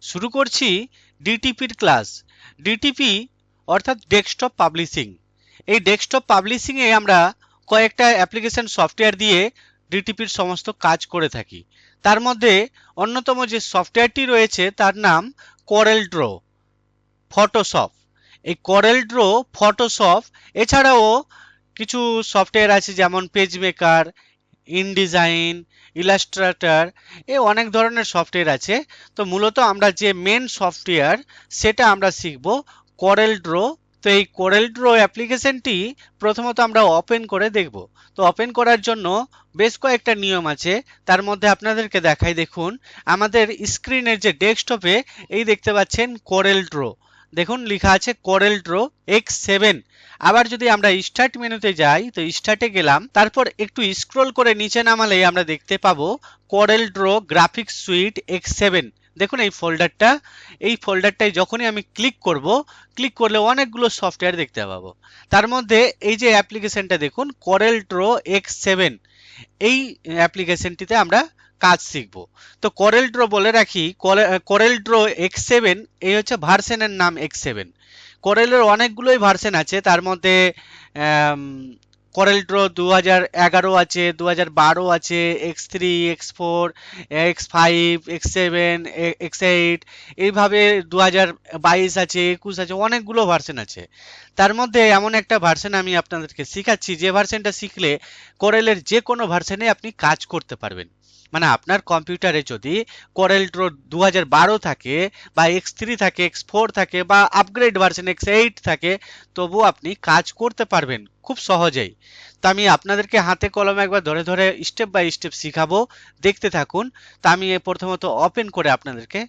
শুরু করছি ডিটিপির class. DTP অর্থাৎ ডেস্কটপ পাবলিশিং। এই ডেস্কটপ পাবলিশিং এ আমরা কয়েকটা অ্যাপ্লিকেশন সফটওয়্যার দিয়ে ডিটিপির সমস্ত কাজ করে থাকি। তার মধ্যে অন্যতম যে সফটওয়্যারটি রয়েছে তার নাম করেল ড্র, ফটোশপ। এই করেল ড্র, ফটোশপ এছাড়াও কিছু সফটওয়্যার আছে যেমন পেজ মেকার, ইনডিজাইন, ইলাস্ট্রেটর, এ অনেক ধরনের সফটওয়্যার আছে। তো মূলত আমরা যে মেন সফটওয়্যার সেটা আমরা শিখব করেল ড্র। তো এই করেল ড্র অ্যাপ্লিকেশনটি প্রথমত আমরা ওপেন করে দেখব। তো ওপেন করার জন্য বেশ কয়েকটা নিয়ম আছে, তার মধ্যে আপনাদেরকে দেখাই। দেখুন আমাদের স্ক্রিনের যে ডেস্কটপে এই দেখতে পাচ্ছেন করেল ড্র, দেখুন লেখা আছে করেল ড্র X7। আবার যদি আমরা স্টার্ট মেনুতে যাই, তো স্টার্টে গেলাম, তারপর একটু স্ক্রল করে নিচে নামালে আমরা দেখতে পাবো Corel draw graphics sweet X7। দেখুন এই ফোল্ডারটা, এই ফোল্ডারটায় যখনই আমি ক্লিক করব, ক্লিক করলে অনেকগুলো সফটওয়্যার দেখতে পাবো। তার মধ্যে এই যে অ্যাপ্লিকেশনটা দেখুন করেল ড্র X7, এই অ্যাপ্লিকেশনটিতে আমরা কাজ শিখব। তো করেল ড্র বলে রাখি, করেল ড্র X7 এই হচ্ছে ভার্সনের নাম X7। করেলের অনেকগুলোই ভার্সন আছে, তার মধ্যে করেল ড্র 2011 আছে, 2012 আছে, X3, X4, X5, X7, X8, এইভাবে 2022 আছে, 21 আছে, অনেকগুলো ভার্সন আছে। তার মধ্যে এমন একটা ভার্সন আমি আপনাদেরকে শিখাচ্ছি, যে ভার্সনটা শিখলে করেলের যে কোনো ভার্সনে আপনি কাজ করতে পারবেন। মানে আপনার কম্পিউটারে যদি করেল ড্র 2012 থাকে বা X3 থাকে, X4 থাকে বা আপগ্রেড ভার্সন X8 থাকে, তবু আপনি কাজ করতে পারবেন খুব সহজেই। তো আমি আপনাদেরকে হাতে কলমে একবার ধরে ধরে স্টেপ বাই স্টেপ শিখাবো, দেখতে থাকুন। তা আমি প্রথমত ওপেন করে আপনাদেরকে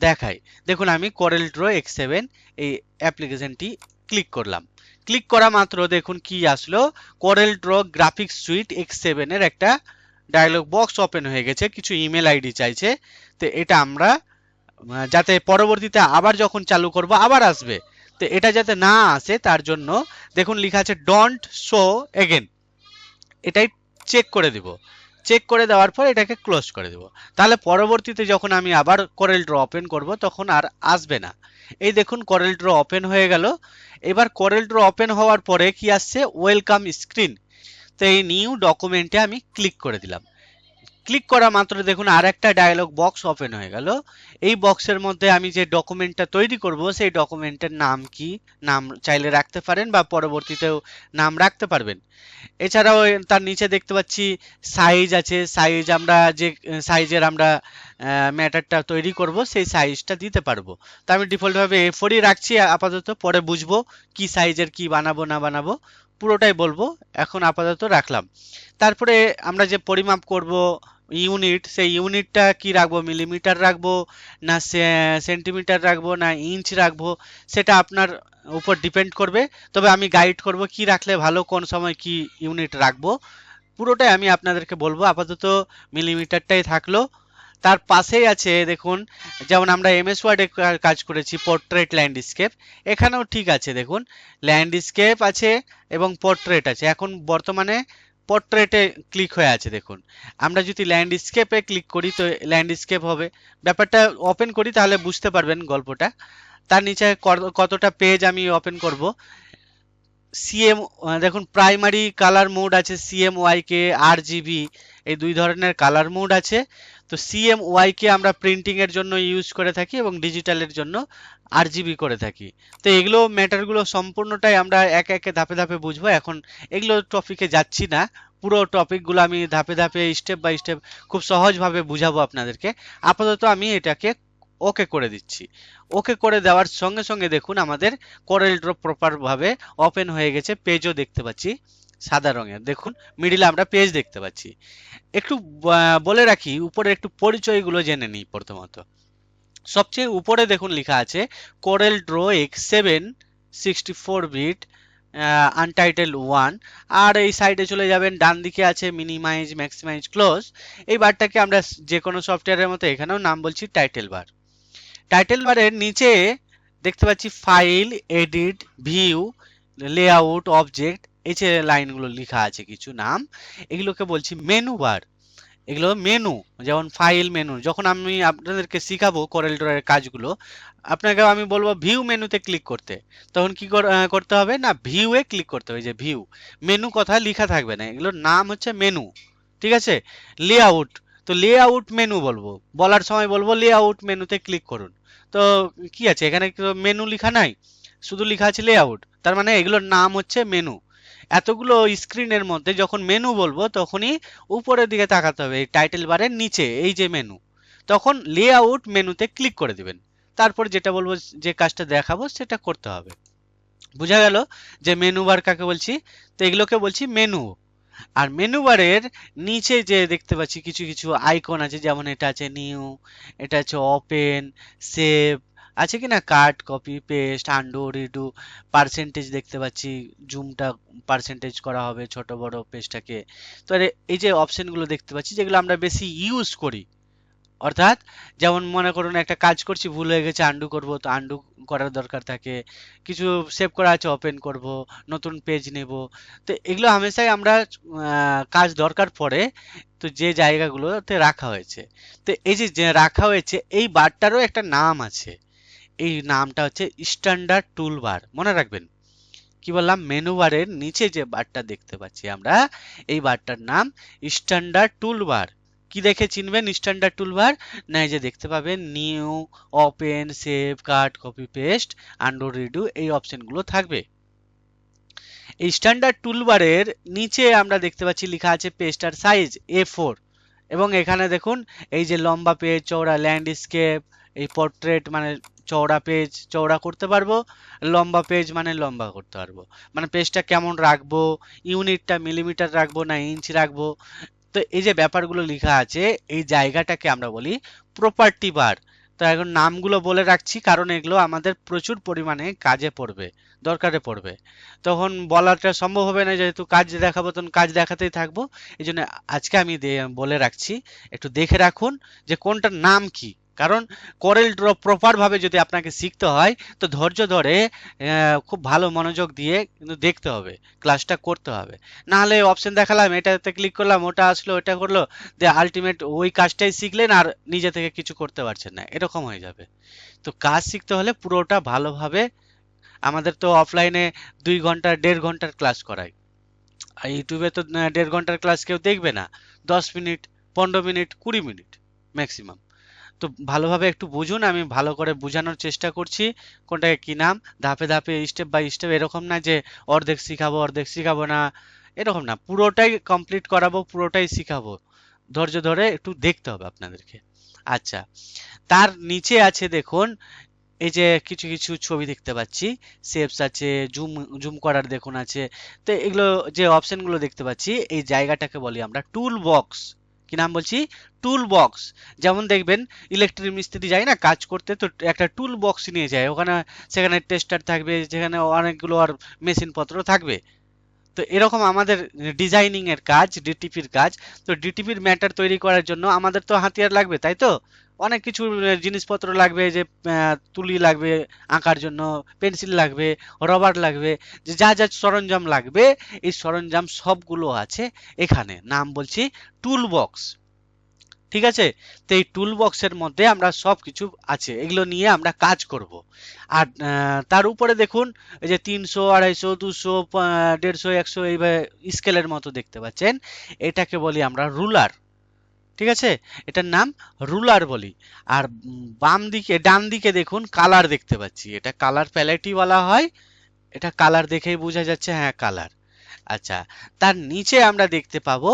দেখাই। দেখুন আমি করেল ড্র X7 এই অ্যাপ্লিকেশনটি ক্লিক করলাম। ক্লিক করা মাত্র দেখুন কি আসলো, Corel draw graphics sweet X7 এর একটা ডায়লগ বক্স ওপেন হয়ে গেছে, কিছু ইমেল আইডি চাইছে। তো এটা আমরা যাতে পরবর্তীতে আবার যখন চালু করব আবার আসবে, তো এটা যাতে না আসে তার জন্য দেখুন লেখা আছে ডোন্ট শো এগেন, এটাই চেক করে দিব। চেক করে দেওয়ার পর এটাকে ক্লোজ করে দেব। তাহলে পরবর্তীতে যখন আমি আবার করেল ড্র ওপেন করব তখন আর আসবে না। এই দেখুন করেল ড্র ওপেন হয়ে গেল। এবার করেল ড্র ওপেন হওয়ার পরে কি আসছে, ওয়েলকাম স্ক্রিন। তো এই নিউ ডকুমেন্টে আমি ক্লিক করে দিলাম। ক্লিক করা মাত্র দেখুন আর একটা ডায়লগ বক্স ওপেন হয়ে গেল। এই বক্সের মধ্যে আমি যে ডকুমেন্টটা তৈরি করব সেই ডকুমেন্টের নাম কি, নাম চাইলে রাখতে পারেন বা পরবর্তীতেও নাম রাখতে পারবেন। এছাড়াও তার নিচে দেখতে পাচ্ছি সাইজ আছে, সাইজ আমরা যে সাইজের আমরা ম্যাটারটা তৈরি করব সেই সাইজটা দিতে পারবো। তো আমি ডিফল্টভাবে A4ই রাখছি আপাতত, পরে বুঝবো কি সাইজের কি বানাবো না বানাবো, পুরোটাই বলবো, এখন আপাতত রাখলাম। তারপরে আমরা যে পরিমাপ করব ইউনিট, সেই ইউনিটটা কি রাখবো, মিলিমিটার রাখবো না সেন্টিমিটার রাখবো না ইঞ্চ রাখবো, সেটা আপনার উপর ডিপেন্ড করবে। তবে আমি গাইড করব কি রাখলে ভালো, কোন সময় কি ইউনিট রাখবো, পুরোটাই আমি আপনাদেরকে বলবো। আপাতত মিলিমিটারটাই থাকলো। তার পাশেই আছে দেখুন, যেমন আমরা এমএস ওয়ার্ডে কাজ করেছি পোর্ট্রেট ল্যান্ডস্কেপ, এখানেও ঠিক আছে। দেখুন ল্যান্ডস্কেপ আছে এবং পোর্ট্রেট আছে। এখন বর্তমানে পোর্ট্রেটে ক্লিক হয়ে আছে। দেখুন আমরা যদি ল্যান্ডস্কেপে ক্লিক করি তো ল্যান্ডস্কেপ হবে। ব্যাপারটা ওপেন করি তাহলে বুঝতে পারবেন গল্পটা। তার নিচে কতটা পেজ আমি ওপেন করব। সিএম, দেখুন প্রাইমারি কালার মোড আছে CMYK, RGB, এই দুই ধরনের কালার মোড আছে। তো CMYK আমরা প্রিন্টিং এর জন্য ইউজ করে থাকি এবং ডিজিটালের জন্য RGB করে থাকি। তো এগুলো ম্যাটারগুলো সম্পূর্ণটাই আমরা একে একে ধাপে ধাপে বুঝবো। এখন এগুলো টপিকে যাচ্ছি না, পুরো টপিকগুলো আমি ধাপে ধাপে স্টেপ বাই স্টেপ খুব সহজভাবে বুঝাবো আপনাদেরকে। আপাতত আমি এটাকে ওকে করে দিচ্ছি। ওকে করে দেওয়ার সঙ্গে সঙ্গে দেখুন আমাদের কোরেল ড্র প্রপার ভাবে ওপেন হয়ে গেছে, পেজও দেখতে পাচ্ছি সাদা রঙের। দেখুন মিডিলে আমরা পেজ দেখতে পাচ্ছি। একটু বলে রাখি, উপরে একটু পরিচয়গুলো জেনে নিই প্রথমত। সবচেয়ে উপরে দেখুন লেখা আছে Corel draw X7 64 bit untitled 1। আর এই সাইডে চলে যাবেন, ডান দিকে আছে মিনিমাইজ, ম্যাক্সিমাইজ, ক্লোজ। এই বারটাকে আমরা যে কোনো সফটওয়্যারের মতো এখানেও নাম বলছি টাইটেল বার। টাইটেল বারের নিচে দেখতে পাচ্ছি file, edit, view, layout, object, এই যে লাইনগুলো লেখা আছে কিছু নাম, এগুলোকে বলছি মেনু বার। এগুলো মেনু, যেমন ফাইল মেনু। যখন আমি আপনাদেরকে শিখাবো করেল ড্র এর কাজগুলো, আপনাকে আমি বলবো ভিউ মেনুতে ক্লিক করতে, তখন কি করতে হবে না, ভিউ এ ক্লিক করতে হবে। যে ভিউ, মেনু কথা লেখা থাকবে না, এগুলোর নাম হচ্ছে মেনু। ঠিক আছে? লেআউট, তো লেআউট মেনু বলবো, বলার সময় বলবো লেআউট মেনুতে ক্লিক করুন। তো কি আছে এখানে, মেনু লেখা নাই, শুধু লেখা আছে লেআউট, তার মানে এগুলোর নাম হচ্ছে মেনু। এতগুলো স্ক্রিনের মধ্যে যখন মেনু বলবো তখনই উপরের দিকে তাকাতে হবে, এই টাইটেল বারের নিচে এই যে মেনু, তখন লেআউট মেনুতে ক্লিক করে দিবেন। তারপর যেটা বলবো, যে কাজটা দেখাবো সেটা করতে হবে। বোঝা গেল যে মেনু বার কাকে বলছি? তো এগুলোকে বলছি মেনু। আর মেনু বারের নিচে যে দেখতে পাচ্ছি কিছু কিছু আইকন আছে, যেমন এটা আছে নিউ, এটা আছে ওপেন, সেভ, আছে কি না, cut, copy, paste, undo, redo, percentage দেখতে পাচ্ছি, জুমটা পার্সেন্টেজ করা হবে ছোট বড় পেজটাকে। তো এই যে অপশনগুলো দেখতে পাচ্ছি যেগুলো আমরা বেশি ইউজ করি, অর্থাৎ যেমন মনে করুন একটা কাজ করছি, ভুল হয়ে গেছে, আন্ডু করব, তো আন্ডু করার দরকার থাকে, কিছু সেভ করা আছে ওপেন করব, নতুন পেজ নেব। তো এগুলো হামেশাই আমরা কাজ দরকার পড়ে, তো যে জায়গাগুলোতে রাখা হয়েছে। তো এই যে যে রাখা হয়েছে এই বারটারও একটা নাম আছে, এই নামটা হচ্ছে স্ট্যান্ডার্ড টুল বার। মনে রাখবেন, কি বললাম, মেনু বারের নিচে যে বারটা দেখতে পাচ্ছি আমরা, এই বারটার নাম স্ট্যান্ডার্ড টুল বার। কি দেখে চিনবেন স্ট্যান্ডার্ড টুল বার? না, এই যে দেখতে পাবেন নিউ, ওপেন, সেভ, কাট, কপি, পেস্ট, আন্ডু, রিডু, এই অপশনগুলো থাকবে। এই স্ট্যান্ডার্ড টুলবারের নিচে আমরা দেখতে পাচ্ছি লেখা আছে পেজটার সাইজ A4, এবং এখানে দেখুন এই যে লম্বা পেজ, চওড়া, ল্যান্ডস্কেপ, এই পোর্ট্রেট মানে চওড়া পেজ চওড়া করতে পারবো, লম্বা পেজ মানে লম্বা করতে পারবো, মানে পেজটা কেমন রাখবো, ইউনিটটা মিলিমিটার রাখবো না ইঞ্চ রাখবো। তো এই যে ব্যাপারগুলো লেখা আছে, এই জায়গাটাকে আমরা বলি প্রপার্টি বার। তো এখন নামগুলো বলে রাখছি কারণ এগুলো আমাদের প্রচুর পরিমাণে কাজে পড়বে, দরকারে পড়বে। তখন বলাটা সম্ভব হবে না, যেহেতু কাজ দেখাবো তখন কাজ দেখাতেই থাকবো। এই জন্য আজকে আমি বলে রাখছি, একটু দেখে রাখুন যে কোনটার নাম কি। কারণ করেল ড্র প্রপার ভাবে যদি আপনাকে শিখতে হয়, তো ধৈর্য ধরে খুব ভালো মনোযোগ দিয়ে কিন্তু দেখতে হবে, ক্লাসটা করতে হবে। না হলে অপশন দেখালাম, এটাতে ক্লিক করলাম, ওটা আসলো, ওটা করলো, যে আলটিমেট ওই কাজটাই শিখলেন আর নিজে থেকে কিছু করতে পারছেন না, এরকম হয়ে যাবে। তো কাজ শিখতে হলে পুরোটা ভালোভাবে, আমাদের তো অফলাইনে 2 ঘন্টা 1.5 ঘন্টার ক্লাস করায়, আর ইউটিউবে তো 1.5 ঘন্টার ক্লাস কেউ দেখবে না, 10 মিনিট, 15 মিনিট, 20 মিনিট ম্যাক্সিমাম। তো ভালোভাবে একটু বুঝুন, আমি ভালো করে বোঝানোর চেষ্টা করছি কোনটাকে কি নাম, ধাপে ধাপে স্টেপ বাই স্টেপ, এরকম না যে অর্ধেক শিখাবো না, এরকম না, পুরোটাই কমপ্লিট করাবো, পুরোটাই শিখাবো। ধৈর্য ধরে একটু দেখতে হবে আপনাদেরকে। আচ্ছা, তার নিচে আছে দেখুন, এই যে কিছু কিছু ছবি দেখতে পাচ্ছি, শেপস আছে, জুম জুম করার দেখুন আছে। তো এগুলো যে অপশনগুলো দেখতে পাচ্ছি, এই জায়গাটাকে বলি আমরা টুল বক্স। কি নাম বলছি? Tool box. যেমন দেখবেন ইলেকট্রিক মিস্ত্রি যায় না কাজ করতে, তো একটা টুল বক্স নিয়ে যায় ওখানে, সেখানে টেস্টার থাকবে, যেখানে অনেকগুলো আর মেশিন পত্র থাকবে। তো এরকম আমাদের ডিজাইনিং এর কাজ, ডিটিপির কাজ। তো ডিটিপির ম্যাটার তৈরি করার জন্য আমাদের তো হাতিয়ার লাগবে, তাই তো? অনেক কিছু জিনিসপত্র লাগবে, যে তুলি লাগবে আঁকার জন্য, পেন্সিল লাগবে, রবার লাগবে, যে যা যা সরঞ্জাম লাগবে, এই সরঞ্জাম সবগুলো আছে এখানে, নাম বলছি টুল বক্স। ঠিক আছে? তো এই টুল বক্সের মধ্যে আমরা সবকিছু আছে, এগুলো নিয়ে আমরা কাজ করব। আর তার উপরে দেখুন এই যে 300, 250, 200, 150, 100 এইভাবে স্কেলের মতো দেখতে পাচ্ছেন, এটাকে বলি আমরা রুলার। ঠিক আছে? এটার নাম রুলার বলি। আর বাম দিকে ডান দিকে দেখুন কালার দেখতে পাচ্ছি, এটা কালার প্যালেটই বলা হয়। এটা কালার দেখেই বোঝা যাচ্ছে, হ্যাঁ কালার। আচ্ছা, তার নিচে আমরা দেখতে পাবো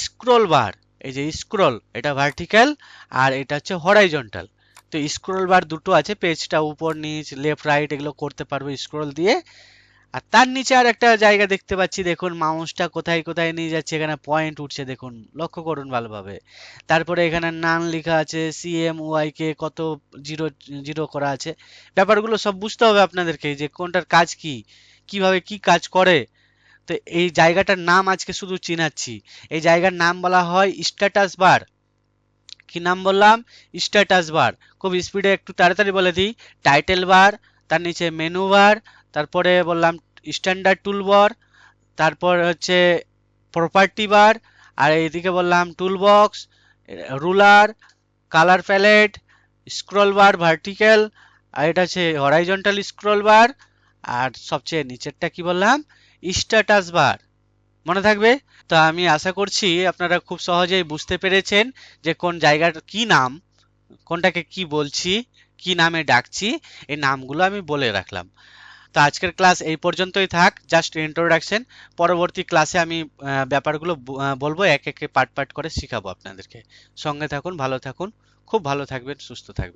স্ক্রল বার। এই যে স্ক্রল, এটা ভার্টিক্যাল আর এটা হচ্ছে হরাইজন্টাল। তো স্ক্রল বার দুটো আছে, পেজটা উপর নিচ লেফট রাইট এগুলো করতে পারবো স্ক্রল দিয়ে। আর তার নিচে আর একটা জায়গা দেখতে পাচ্ছি, দেখুন মাউসটা কোথায় কোথায় নিয়ে যাচ্ছে, এখানে পয়েন্ট উঠছে, দেখুন লক্ষ্য করুন ভালোভাবে। তারপরে এখানে নান লেখা আছে, CMYK কত জিরো জিরো করা আছে। ব্যাপারগুলো সব বুঝতে হবে আপনাদেরকে, যে কোনটার কাজ কি, কিভাবে কি কাজ করে। তো এই জায়গাটার নাম আজকে শুধু চিনাচ্ছি। এই জায়গার নাম বলা হয় স্ট্যাটাস বার। কি নাম বললাম? Status bar. খুব স্পিডে একটু তাড়াতাড়ি বলে দিই, টাইটেল বার, তার নিচে মেনু বার, তারপরে বললাম স্ট্যান্ডার্ড টুল বার, তারপর হচ্ছে প্রপার্টি বার, আর এইদিকে বললাম tool box, ruler, colour palette, scroll bar vertical, আর এটা হচ্ছে হরাইজন্টাল স্ক্রল বার, আর সবচেয়ে নিচেরটা কি বললাম, স্ট্যাটাস বার। মনে থাকবে? তো আমি আশা করছি আপনারা খুব সহজেই বুঝতে পেরেছেন যে কোন জায়গার কি নাম, কোনটাকে কি বলছি, কি নামে ডাকছি, এই নামগুলো আমি বলে রাখলাম। তো আজকের ক্লাস এই পর্যন্তই থাক, জাস্ট ইন্ট্রোডাকশন। পরবর্তী ক্লাসে আমি ব্যাপারগুলো বলবো, এক একে পার্ট পার্ট করে শিখাবো আপনাদেরকে। সঙ্গে থাকুন, ভালো থাকুন, খুব ভালো থাকবেন, সুস্থ থাকবেন।